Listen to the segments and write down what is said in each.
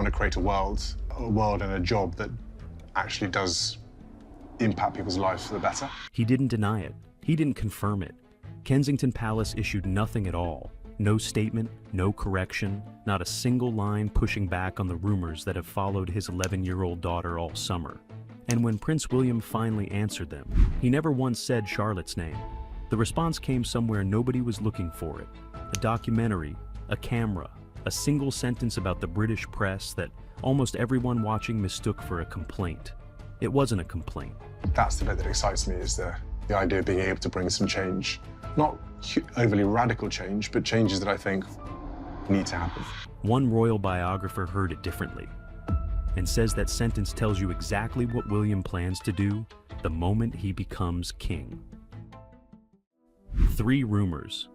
to create a world and a job that actually does impact people's lives for the better. He didn't deny it. He didn't confirm it. Kensington Palace issued nothing at all. No statement, no correction, not a single line pushing back on the rumors that have followed his 11-year-old daughter all summer. And when Prince William finally answered them, he never once said Charlotte's name. The response came somewhere nobody was looking for it. A documentary, a camera, a single sentence about the British press that almost everyone watching mistook for a complaint. It wasn't a complaint. That's the bit that excites me, is the idea of being able to bring some change. Not overly radical change, but changes that I think need to happen. One royal biographer heard it differently and says that sentence tells you exactly what William plans to do the moment he becomes king. 3 rumors.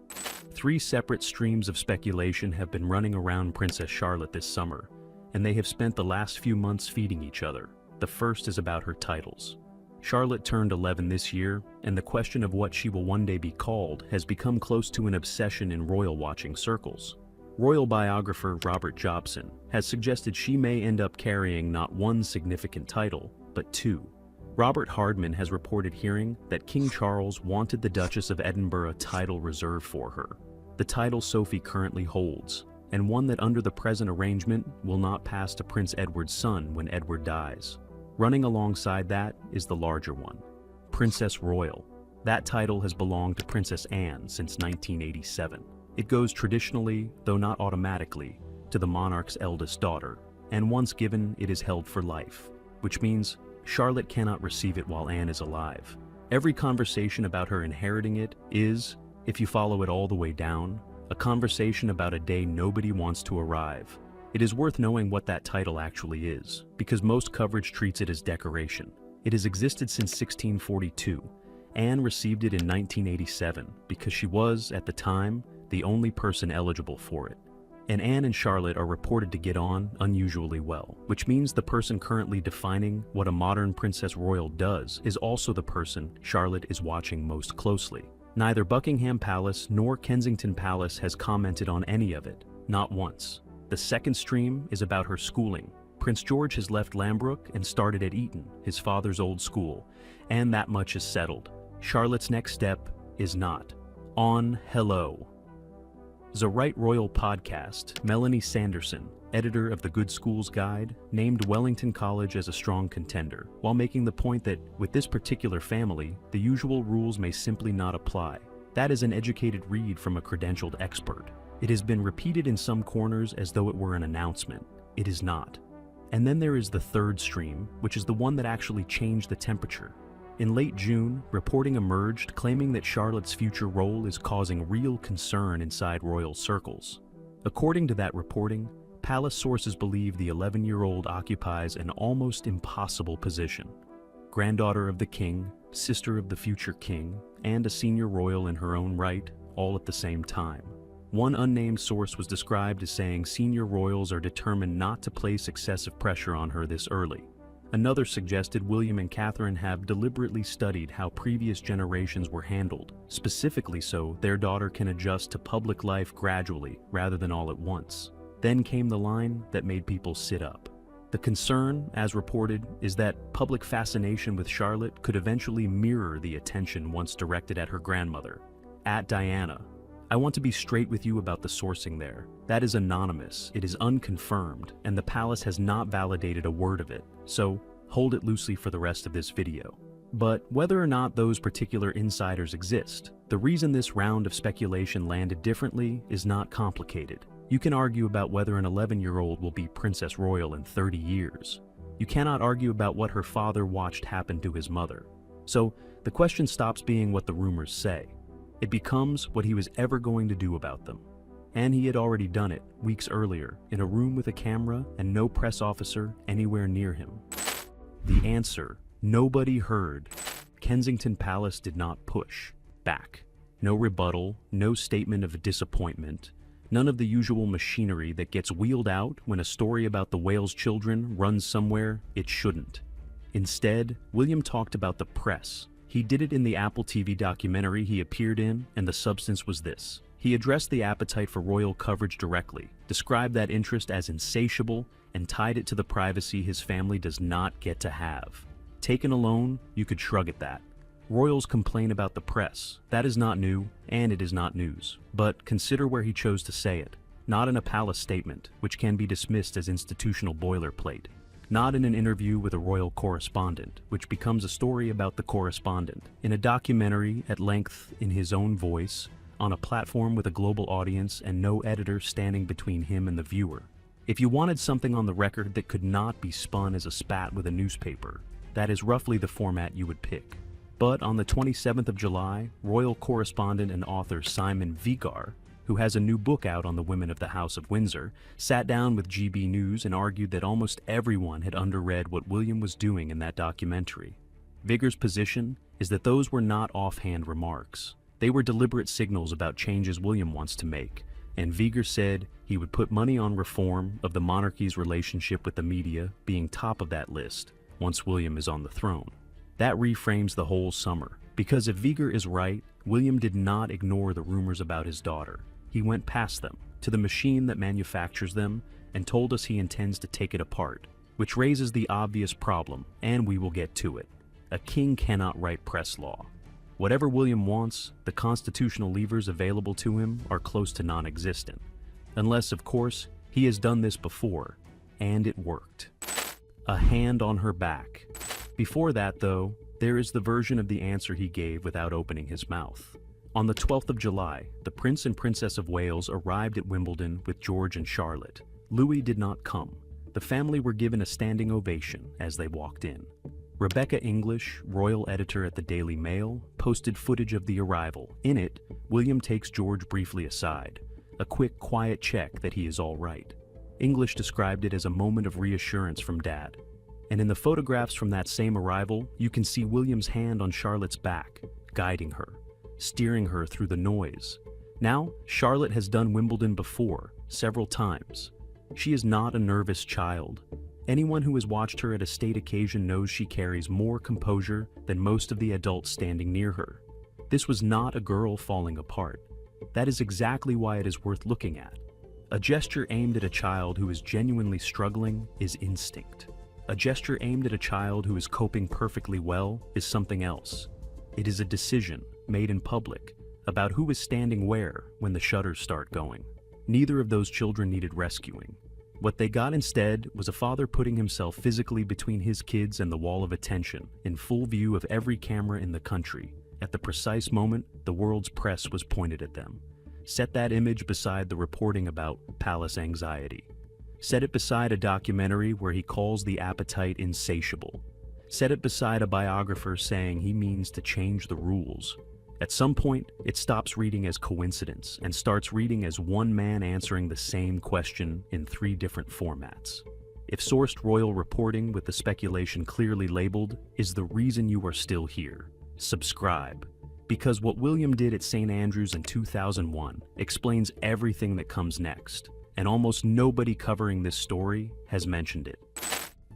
3 separate streams of speculation have been running around Princess Charlotte this summer, and they have spent the last few months feeding each other. The first is about her titles. Charlotte turned 11 this year, and the question of what she will one day be called has become close to an obsession in royal-watching circles. Royal biographer Robert Jobson has suggested she may end up carrying not one significant title, but 2. Robert Hardman has reported hearing that King Charles wanted the Duchess of Edinburgh title reserved for her, the title Sophie currently holds, and one that under the present arrangement will not pass to Prince Edward's son when Edward dies. Running alongside that is the larger one, Princess Royal. That title has belonged to Princess Anne since 1987. It goes traditionally, though not automatically, to the monarch's eldest daughter, and once given, it is held for life, which means Charlotte cannot receive it while Anne is alive. Every conversation about her inheriting it is, if you follow it all the way down, a conversation about a day nobody wants to arrive. It is worth knowing what that title actually is, because most coverage treats it as decoration. It has existed since 1642. Anne received it in 1987 because she was, at the time, the only person eligible for it. And Anne and Charlotte are reported to get on unusually well, which means the person currently defining what a modern Princess Royal does is also the person Charlotte is watching most closely. Neither Buckingham Palace nor Kensington Palace has commented on any of it, not once. The second stream is about her schooling. Prince George has left Lambrook and started at Eton, his father's old school, and that much is settled. Charlotte's next step is not. On Hello. The Right Royal podcast, Melanie Sanderson, editor of the Good Schools Guide, named Wellington College as a strong contender, while making the point that, with this particular family, the usual rules may simply not apply. That is an educated read from a credentialed expert. It has been repeated in some corners as though it were an announcement. It is not. And then there is the third stream, which is the one that actually changed the temperature. In late June, reporting emerged claiming that Charlotte's future role is causing real concern inside royal circles. According to that reporting, palace sources believe the 11-year-old occupies an almost impossible position. Granddaughter of the king, sister of the future king, and a senior royal in her own right, all at the same time. One unnamed source was described as saying senior royals are determined not to place excessive pressure on her this early. Another suggested William and Catherine have deliberately studied how previous generations were handled, specifically so their daughter can adjust to public life gradually rather than all at once. Then came the line that made people sit up. The concern, as reported, is that public fascination with Charlotte could eventually mirror the attention once directed at her grandmother, at Diana. I want to be straight with you about the sourcing there. That is anonymous, it is unconfirmed, and the palace has not validated a word of it, so hold it loosely for the rest of this video. But whether or not those particular insiders exist, the reason this round of speculation landed differently is not complicated. You can argue about whether an 11-year-old will be Princess Royal in 30 years. You cannot argue about what her father watched happen to his mother. So the question stops being what the rumors say. It becomes what he was ever going to do about them. And he had already done it weeks earlier in a room with a camera and no press officer anywhere near him. The answer, nobody heard. Kensington Palace did not push back. No rebuttal, no statement of disappointment, none of the usual machinery that gets wheeled out when a story about the Wales children runs somewhere it shouldn't. Instead, William talked about the press. He did it in the Apple TV documentary he appeared in, and the substance was this. He addressed the appetite for royal coverage directly, described that interest as insatiable, and tied it to the privacy his family does not get to have. Taken alone, you could shrug at that. Royals complain about the press. That is not new, and it is not news. But consider where he chose to say it. Not in a palace statement, which can be dismissed as institutional boilerplate. Not in an interview with a royal correspondent, which becomes a story about the correspondent. In a documentary at length in his own voice, on a platform with a global audience and no editor standing between him and the viewer. If you wanted something on the record that could not be spun as a spat with a newspaper, that is roughly the format you would pick. But on the 27th of July, royal correspondent and author Simon Vigar, who has a new book out on the women of the House of Windsor, sat down with GB News and argued that almost everyone had underread what William was doing in that documentary. Vigar's position is that those were not offhand remarks. They were deliberate signals about changes William wants to make, and Vigar said he would put money on reform of the monarchy's relationship with the media being top of that list once William is on the throne. That reframes the whole summer, because if Vigar is right, William did not ignore the rumors about his daughter. He went past them, to the machine that manufactures them, and told us he intends to take it apart, which raises the obvious problem, and we will get to it. A king cannot write press law. Whatever William wants, the constitutional levers available to him are close to non-existent. Unless, of course, he has done this before, and it worked. A hand on her back. Before that, though, there is the version of the answer he gave without opening his mouth. On the 12th of July, the Prince and Princess of Wales arrived at Wimbledon with George and Charlotte. Louis did not come. The family were given a standing ovation as they walked in. Rebecca English, royal editor at the Daily Mail, posted footage of the arrival. In it, William takes George briefly aside, a quick, quiet check that he is all right. English described it as a moment of reassurance from Dad. And in the photographs from that same arrival, you can see William's hand on Charlotte's back, guiding her, steering her through the noise. Now, Charlotte has done Wimbledon before, several times. She is not a nervous child. Anyone who has watched her at a state occasion knows she carries more composure than most of the adults standing near her. This was not a girl falling apart. That is exactly why it is worth looking at. A gesture aimed at a child who is genuinely struggling is instinct. A gesture aimed at a child who is coping perfectly well is something else. It is a decision, made in public, about who is standing where when the shutters start going. Neither of those children needed rescuing. What they got instead was a father putting himself physically between his kids and the wall of attention, in full view of every camera in the country, at the precise moment the world's press was pointed at them. Set that image beside the reporting about palace anxiety. Set it beside a documentary where he calls the appetite insatiable. Set it beside a biographer saying he means to change the rules. At some point, it stops reading as coincidence and starts reading as one man answering the same question in 3 different formats. If sourced royal reporting with the speculation clearly labeled is the reason you are still here, subscribe. Because what William did at St. Andrews in 2001 explains everything that comes next, and almost nobody covering this story has mentioned it.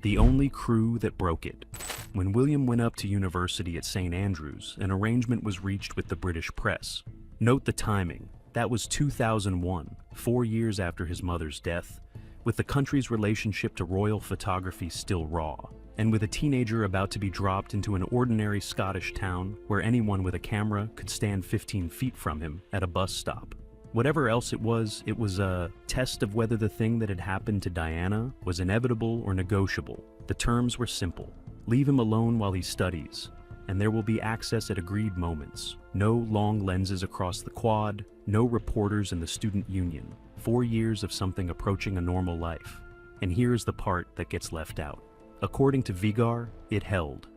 The only crew that broke it. When William went up to university at St. Andrews, an arrangement was reached with the British press. Note the timing. That was 2001, 4 years after his mother's death, with the country's relationship to royal photography still raw, and with a teenager about to be dropped into an ordinary Scottish town where anyone with a camera could stand 15 feet from him at a bus stop. Whatever else it was a test of whether the thing that had happened to Diana was inevitable or negotiable. The terms were simple. Leave him alone while he studies, and there will be access at agreed moments. No long lenses across the quad, no reporters in the student union. 4 years of something approaching a normal life. And here is the part that gets left out. According to Vigar, it held.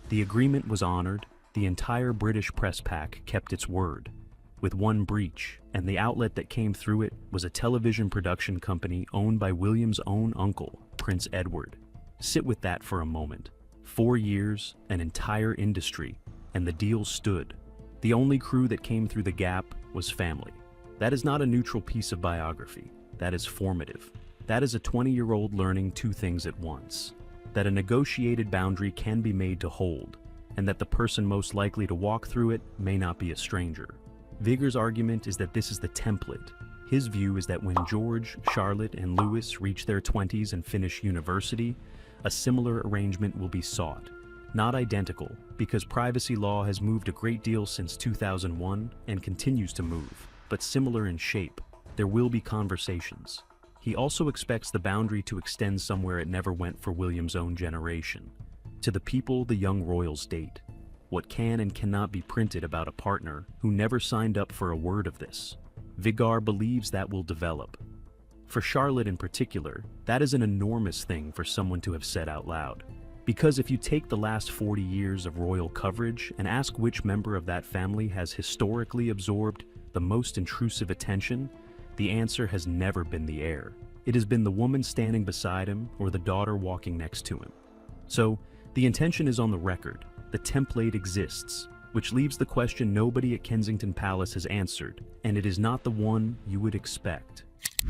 The agreement was honored, the entire British press pack kept its word, with one breach, and the outlet that came through it was a television production company owned by William's own uncle, Prince Edward. Sit with that for a moment. 4 years, an entire industry, and the deal stood. The only crew that came through the gap was family. That is not a neutral piece of biography. That is formative. That is a 20-year-old learning 2 things at once. That a negotiated boundary can be made to hold, and that the person most likely to walk through it may not be a stranger. Vigar's argument is that this is the template. His view is that when George, Charlotte, and Louis reach their 20s and finish university, a similar arrangement will be sought. Not identical, because privacy law has moved a great deal since 2001 and continues to move, but similar in shape. There will be conversations. He also expects the boundary to extend somewhere it never went for William's own generation. To the people the young royals date. What can and cannot be printed about a partner who never signed up for a word of this. Vigar believes that will develop. For Charlotte in particular, that is an enormous thing for someone to have said out loud. Because if you take the last 40 years of royal coverage and ask which member of that family has historically absorbed the most intrusive attention, the answer has never been the heir. It has been the woman standing beside him or the daughter walking next to him. So, the intention is on the record. The template exists, which leaves the question nobody at Kensington Palace has answered, and it is not the one you would expect.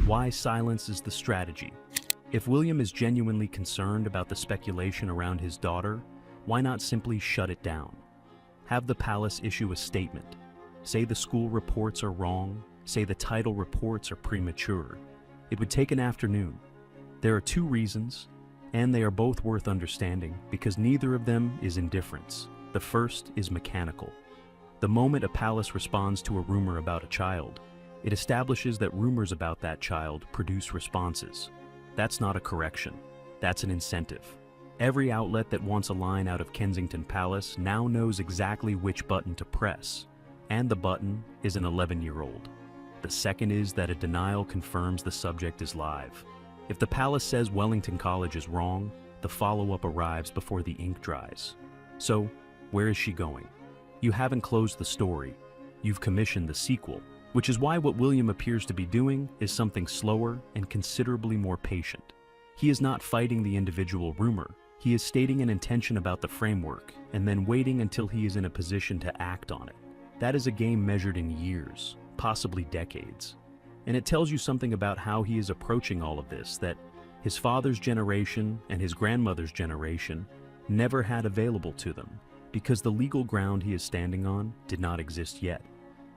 Why silence is the strategy? If William is genuinely concerned about the speculation around his daughter, why not simply shut it down? Have the palace issue a statement. Say the school reports are wrong, say the title reports are premature. It would take an afternoon. There are two reasons, and they are both worth understanding because neither of them is indifference. The first is mechanical. The moment a palace responds to a rumor about a child, it establishes that rumors about that child produce responses. That's not a correction. That's an incentive. Every outlet that wants a line out of Kensington Palace now knows exactly which button to press, and the button is an 11-year-old. The second is that a denial confirms the subject is live. If the palace says Wellington College is wrong, the follow-up arrives before the ink dries. So, where is she going? You haven't closed the story. You've commissioned the sequel, which is why what William appears to be doing is something slower and considerably more patient. He is not fighting the individual rumor. He is stating an intention about the framework and then waiting until he is in a position to act on it. That is a game measured in years, possibly decades. And it tells you something about how he is approaching all of this that his father's generation and his grandmother's generation never had available to them because the legal ground he is standing on did not exist yet.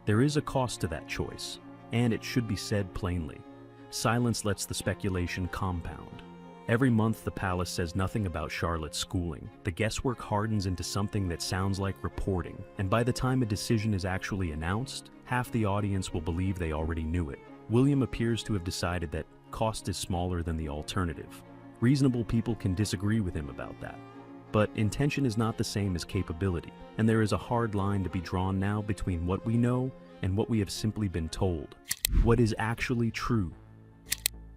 There is a cost to that choice, and it should be said plainly. Silence lets the speculation compound. Every month the palace says nothing about Charlotte's schooling. The guesswork hardens into something that sounds like reporting, and by the time a decision is actually announced, half the audience will believe they already knew it. William appears to have decided that cost is smaller than the alternative. Reasonable people can disagree with him about that. But intention is not the same as capability, and there is a hard line to be drawn now between what we know and what we have simply been told. What is actually true?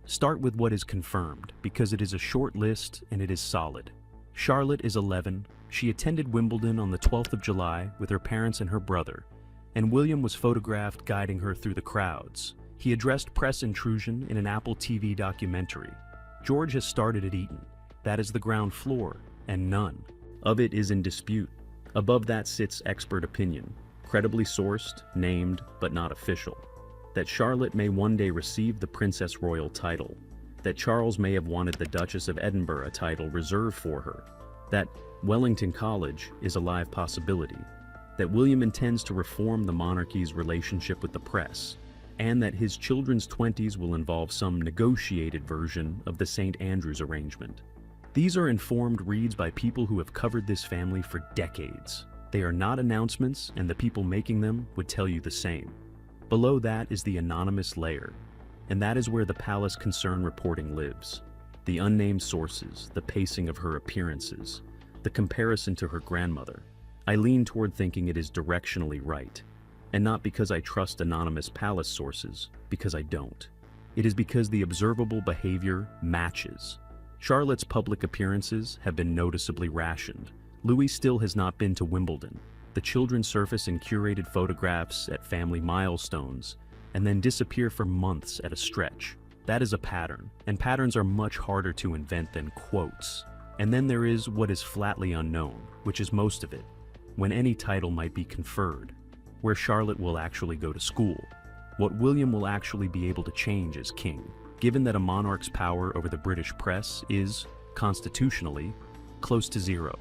Start with what is confirmed, because it is a short list and it is solid. Charlotte is 11. She attended Wimbledon on the 12th of July with her parents and her brother, and William was photographed guiding her through the crowds. He addressed press intrusion in an Apple TV documentary. George has started at Eton. That is the ground floor, and none of it is in dispute. Above that sits expert opinion, credibly sourced, named, but not official. That Charlotte may one day receive the Princess Royal title. That Charles may have wanted the Duchess of Edinburgh title reserved for her. That Wellington College is a live possibility. That William intends to reform the monarchy's relationship with the press. And that his children's 20s will involve some negotiated version of the St. Andrews arrangement. These are informed reads by people who have covered this family for decades. They are not announcements, and the people making them would tell you the same. Below that is the anonymous layer, and that is where the palace concern reporting lives. The unnamed sources, the pacing of her appearances, the comparison to her grandmother. I lean toward thinking it is directionally right. And not because I trust anonymous palace sources, because I don't. It is because the observable behavior matches. Charlotte's public appearances have been noticeably rationed. Louis still has not been to Wimbledon. The children surface in curated photographs at family milestones, and then disappear for months at a stretch. That is a pattern, and patterns are much harder to invent than quotes. And then there is what is flatly unknown, which is most of it, when any title might be conferred. Where Charlotte will actually go to school, what William will actually be able to change as king, given that a monarch's power over the British press is, constitutionally, close to zero.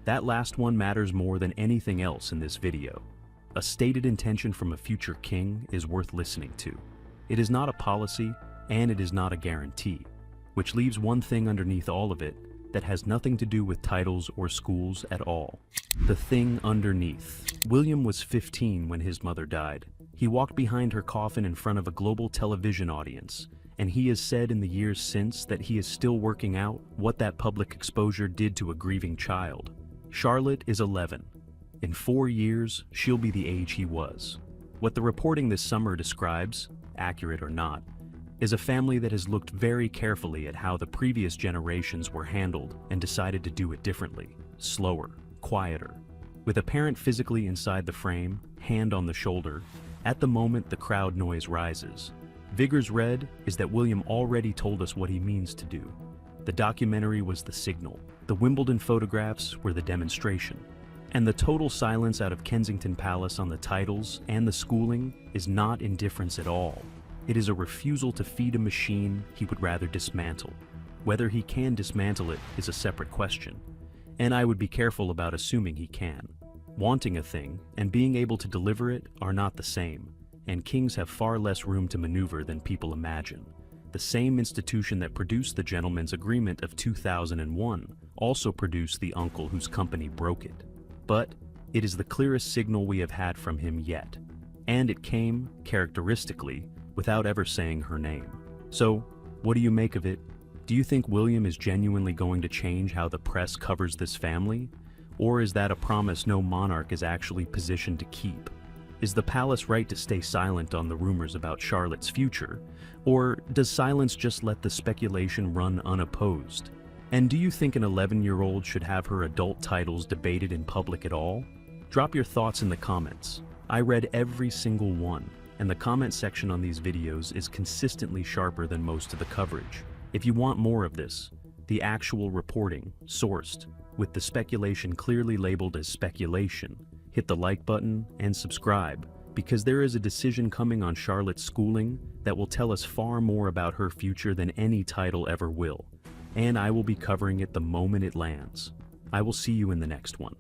That last one matters more than anything else in this video. A stated intention from a future king is worth listening to. It is not a policy, and it is not a guarantee, which leaves one thing underneath all of it that has nothing to do with titles or schools at all. The thing underneath. William was 15 when his mother died. He walked behind her coffin in front of a global television audience, and he has said in the years since that he is still working out what that public exposure did to a grieving child. Charlotte is 11. In 4 years, she'll be the age he was. What the reporting this summer describes, accurate or not, is a family that has looked very carefully at how the previous generations were handled and decided to do it differently, slower, quieter. With a parent physically inside the frame, hand on the shoulder, at the moment the crowd noise rises. Vigor's read is that William already told us what he means to do. The documentary was the signal. The Wimbledon photographs were the demonstration. And the total silence out of Kensington Palace on the titles and the schooling is not indifference at all. It is a refusal to feed a machine he would rather dismantle. Whether he can dismantle it is a separate question, and I would be careful about assuming he can. Wanting a thing and being able to deliver it are not the same, and kings have far less room to maneuver than people imagine. The same institution that produced the Gentleman's Agreement of 2001 also produced the uncle whose company broke it. But it is the clearest signal we have had from him yet, and it came, characteristically, without ever saying her name. So, what do you make of it? Do you think William is genuinely going to change how the press covers this family? Or is that a promise no monarch is actually positioned to keep? Is the palace right to stay silent on the rumors about Charlotte's future? Or does silence just let the speculation run unopposed? And do you think an 11-year-old should have her adult titles debated in public at all? Drop your thoughts in the comments. I read every single one, and the comment section on these videos is consistently sharper than most of the coverage. If you want more of this, the actual reporting, sourced, with the speculation clearly labeled as speculation, hit the like button and subscribe, because there is a decision coming on Charlotte's schooling that will tell us far more about her future than any title ever will, and I will be covering it the moment it lands. I will see you in the next one.